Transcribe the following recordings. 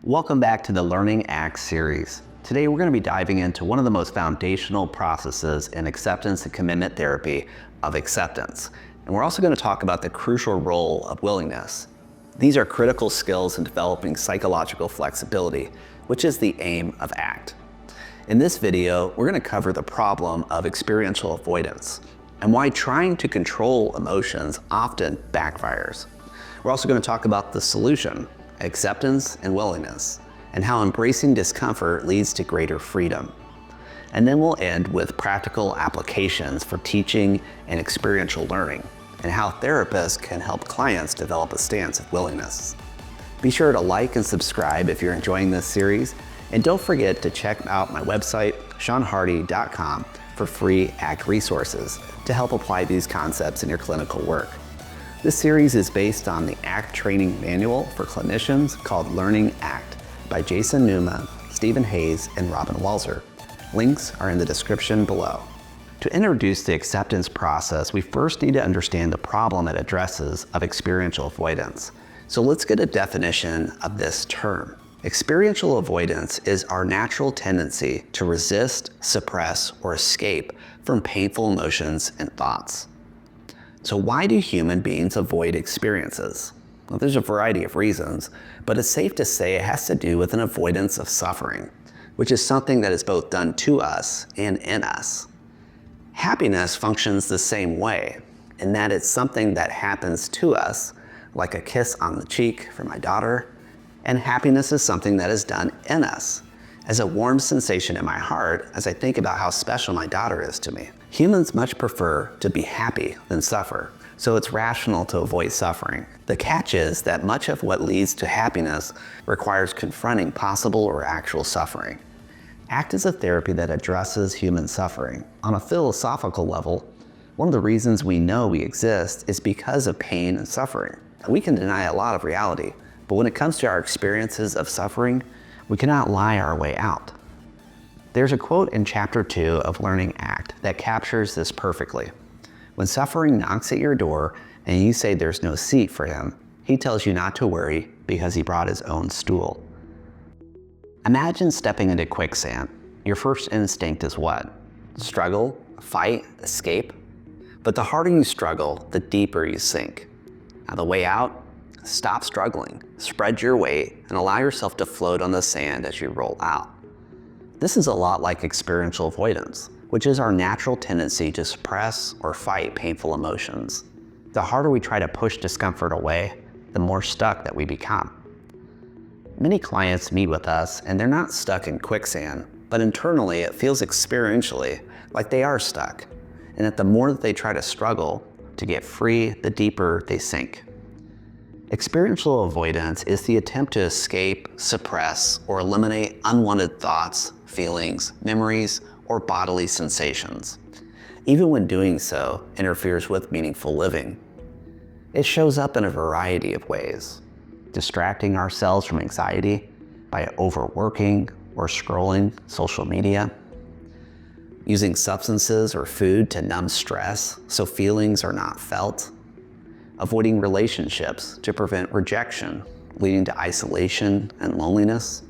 Welcome back to the Learning Act series. Today we're going to be diving into one of the most foundational processes in acceptance and commitment therapy of acceptance. And we're also going to talk about the crucial role of willingness. These are critical skills in developing psychological flexibility, which is the aim of ACT. In this video, we're going to cover the problem of experiential avoidance and why trying to control emotions often backfires. We're also going to talk about the solution, acceptance and willingness, and how embracing discomfort leads to greater freedom. And then we'll end with practical applications for teaching and experiential learning, and how therapists can help clients develop a stance of willingness. Be sure to like and subscribe if you're enjoying this series, and don't forget to check out my website, seanhardy.com, for free ACT resources to help apply these concepts in your clinical work. This series is based on the ACT training manual for clinicians called Learning ACT by Jason Numa, Stephen Hayes, and Robin Walzer. Links are in the description below. To introduce the acceptance process, we first need to understand the problem it addresses of experiential avoidance. So let's get a definition of this term. Experiential avoidance is our natural tendency to resist, suppress, or escape from painful emotions and thoughts. So why do human beings avoid experiences? Well, there's a variety of reasons, but it's safe to say it has to do with an avoidance of suffering, which is something that is both done to us and in us. Happiness functions the same way, in that it's something that happens to us, like a kiss on the cheek from my daughter, and happiness is something that is done in us, as a warm sensation in my heart as I think about how special my daughter is to me. Humans much prefer to be happy than suffer, so it's rational to avoid suffering. The catch is that much of what leads to happiness requires confronting possible or actual suffering. ACT is a therapy that addresses human suffering. On a philosophical level, one of the reasons we know we exist is because of pain and suffering. We can deny a lot of reality, but when it comes to our experiences of suffering, we cannot lie our way out. There's a quote in Chapter 2 of Learning ACT that captures this perfectly. When suffering knocks at your door and you say there's no seat for him, he tells you not to worry because he brought his own stool. Imagine stepping into quicksand. Your first instinct is what? Struggle, fight, escape? But the harder you struggle, the deeper you sink. Now the way out? Stop struggling, spread your weight, and allow yourself to float on the sand as you roll out. This is a lot like experiential avoidance, which is our natural tendency to suppress or fight painful emotions. The harder we try to push discomfort away, the more stuck that we become. Many clients meet with us and they're not stuck in quicksand, but internally it feels experientially like they are stuck, and that the more that they try to struggle to get free, the deeper they sink. Experiential avoidance is the attempt to escape, suppress, or eliminate unwanted thoughts, feelings, memories, or bodily sensations, even when doing so interferes with meaningful living. It shows up in a variety of ways, distracting ourselves from anxiety by overworking or scrolling social media, using substances or food to numb stress so feelings are not felt, avoiding relationships to prevent rejection, leading to isolation and loneliness,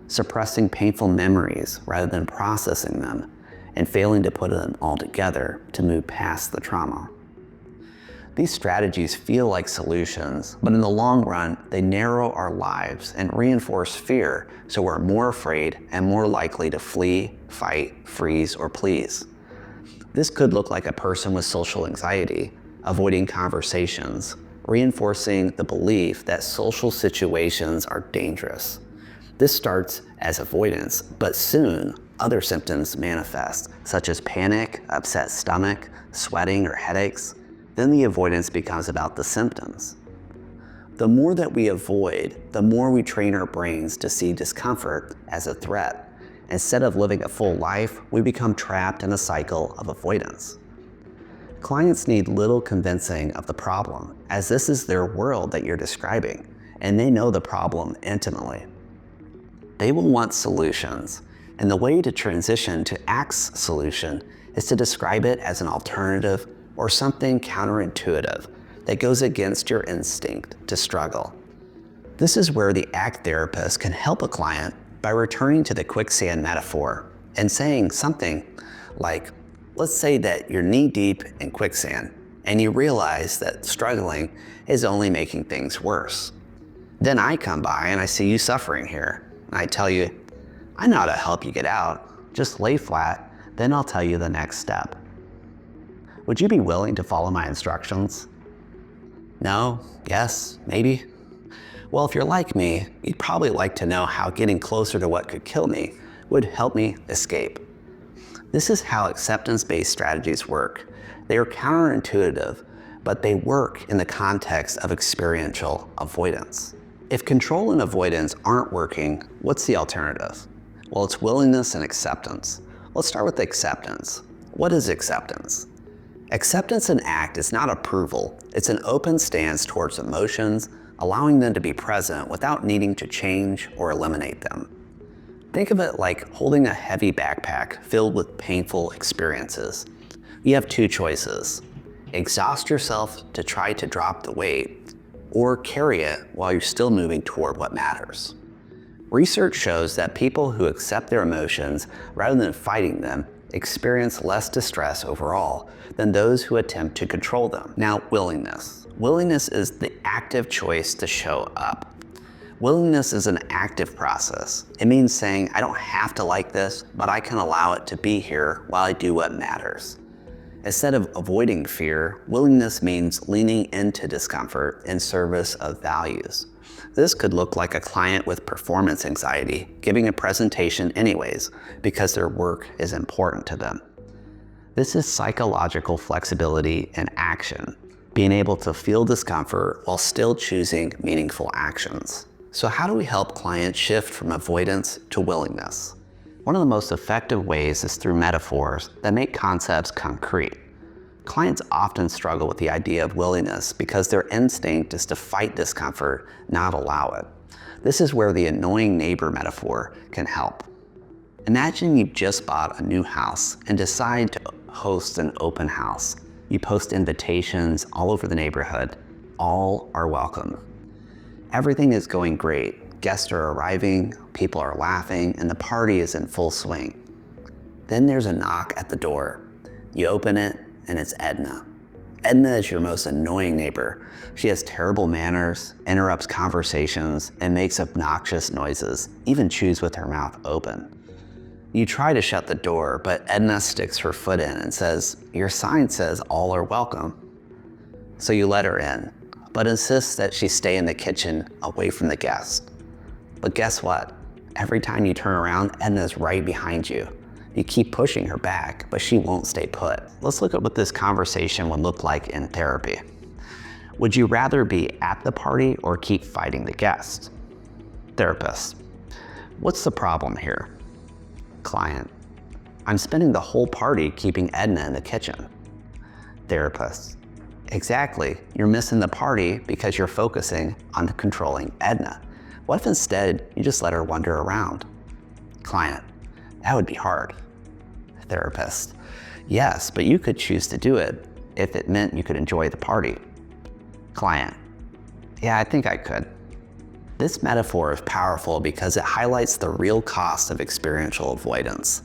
suppressing painful memories rather than processing them, and failing to put them all together to move past the trauma. These strategies feel like solutions, but in the long run, they narrow our lives and reinforce fear, so we're more afraid and more likely to flee, fight, freeze, or please. This could look like a person with social anxiety, avoiding conversations, reinforcing the belief that social situations are dangerous. This starts as avoidance, but soon other symptoms manifest, such as panic, upset stomach, sweating, or headaches. Then the avoidance becomes about the symptoms. The more that we avoid, the more we train our brains to see discomfort as a threat. Instead of living a full life, we become trapped in a cycle of avoidance. Clients need little convincing of the problem, as this is their world that you're describing, and they know the problem intimately. They will want solutions, and the way to transition to ACT's solution is to describe it as an alternative or something counterintuitive that goes against your instinct to struggle. This is where the ACT therapist can help a client by returning to the quicksand metaphor and saying something like, let's say that you're knee-deep in quicksand and you realize that struggling is only making things worse. Then I come by and I see you suffering here. And I tell you, I know how to help you get out. Just lay flat, then I'll tell you the next step. Would you be willing to follow my instructions? No? Yes? Maybe? Well, if you're like me, you'd probably like to know how getting closer to what could kill me would help me escape. This is how acceptance-based strategies work. They are counterintuitive, but they work in the context of experiential avoidance. If control and avoidance aren't working, what's the alternative? Well, it's willingness and acceptance. Let's start with acceptance. What is acceptance? Acceptance in ACT is not approval. It's an open stance towards emotions, allowing them to be present without needing to change or eliminate them. Think of it like holding a heavy backpack filled with painful experiences. You have two choices: exhaust yourself to try to drop the weight, or carry it while you're still moving toward what matters. Research shows that people who accept their emotions rather than fighting them experience less distress overall than those who attempt to control them. Now, willingness. Willingness is the active choice to show up. Willingness is an active process. It means saying, I don't have to like this, but I can allow it to be here while I do what matters. Instead of avoiding fear, willingness means leaning into discomfort in service of values. This could look like a client with performance anxiety giving a presentation anyways because their work is important to them. This is psychological flexibility in action, being able to feel discomfort while still choosing meaningful actions. So how do we help clients shift from avoidance to willingness? One of the most effective ways is through metaphors that make concepts concrete. Clients often struggle with the idea of willingness because their instinct is to fight discomfort, not allow it. This is where the annoying neighbor metaphor can help. Imagine you've just bought a new house and decide to host an open house. You post invitations all over the neighborhood. All are welcome. Everything is going great. Guests are arriving, people are laughing, and the party is in full swing. Then there's a knock at the door. You open it, and it's Edna. Edna is your most annoying neighbor. She has terrible manners, interrupts conversations, and makes obnoxious noises, even chews with her mouth open. You try to shut the door, but Edna sticks her foot in and says, your sign says all are welcome. So you let her in, but insists that she stay in the kitchen away from the guests. But guess what? Every time you turn around, Edna's right behind you. You keep pushing her back, but she won't stay put. Let's look at what this conversation would look like in therapy. Would you rather be at the party or keep fighting the guest? Therapist: what's the problem here? Client: I'm spending the whole party keeping Edna in the kitchen. Therapist: exactly, you're missing the party because you're focusing on controlling Edna. What if instead you just let her wander around? Client: that would be hard. Therapist: yes, but you could choose to do it if it meant you could enjoy the party. Client: yeah, I think I could. This metaphor is powerful because it highlights the real cost of experiential avoidance.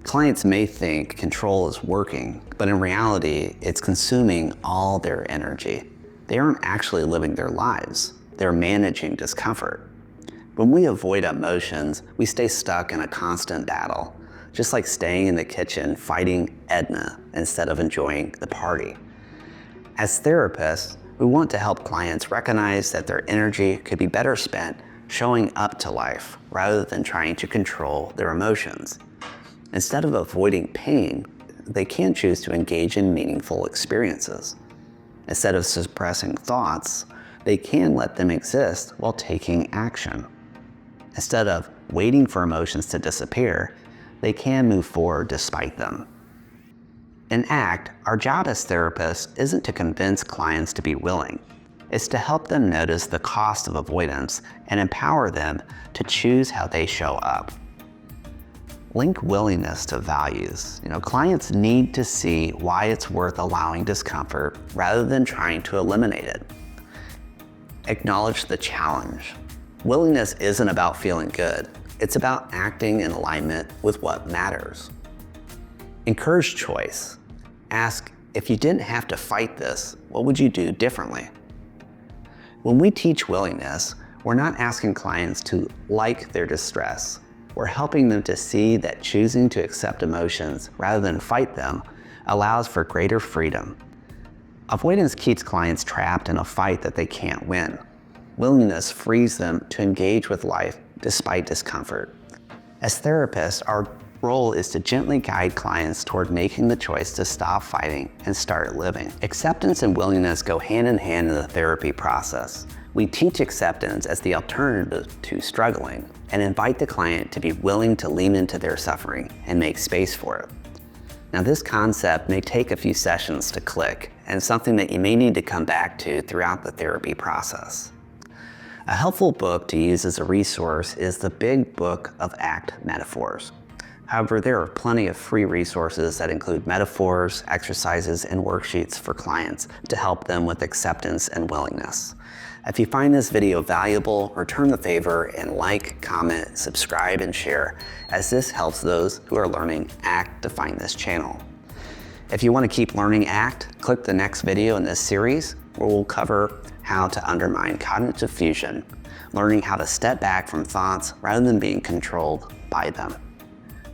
Clients may think control is working, but in reality, it's consuming all their energy. They aren't actually living their lives. They're managing discomfort. When we avoid emotions, we stay stuck in a constant battle, just like staying in the kitchen fighting Edna instead of enjoying the party. As therapists, we want to help clients recognize that their energy could be better spent showing up to life rather than trying to control their emotions. Instead of avoiding pain, they can choose to engage in meaningful experiences. Instead of suppressing thoughts, they can let them exist while taking action. Instead of waiting for emotions to disappear, they can move forward despite them. In ACT, our job as therapists isn't to convince clients to be willing. It's to help them notice the cost of avoidance and empower them to choose how they show up. Link willingness to values. Clients need to see why it's worth allowing discomfort rather than trying to eliminate it. Acknowledge the challenge. Willingness isn't about feeling good. It's about acting in alignment with what matters. Encourage choice. Ask, if you didn't have to fight this, what would you do differently? When we teach willingness, we're not asking clients to like their distress. We're helping them to see that choosing to accept emotions rather than fight them allows for greater freedom. Avoidance keeps clients trapped in a fight that they can't win. Willingness frees them to engage with life despite discomfort. As therapists, our role is to gently guide clients toward making the choice to stop fighting and start living. Acceptance and willingness go hand in hand in the therapy process. We teach acceptance as the alternative to struggling and invite the client to be willing to lean into their suffering and make space for it. Now, this concept may take a few sessions to click and something that you may need to come back to throughout the therapy process. A helpful book to use as a resource is the Big Book of ACT Metaphors. However, there are plenty of free resources that include metaphors, exercises, and worksheets for clients to help them with acceptance and willingness. If you find this video valuable, return the favor and like, comment, subscribe, and share, as this helps those who are learning ACT to find this channel. If you want to keep learning ACT, click the next video in this series where we'll cover how to undermine cognitive fusion, learning how to step back from thoughts rather than being controlled by them.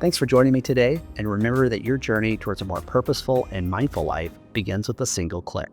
Thanks for joining me today, and remember that your journey towards a more purposeful and mindful life begins with a single click.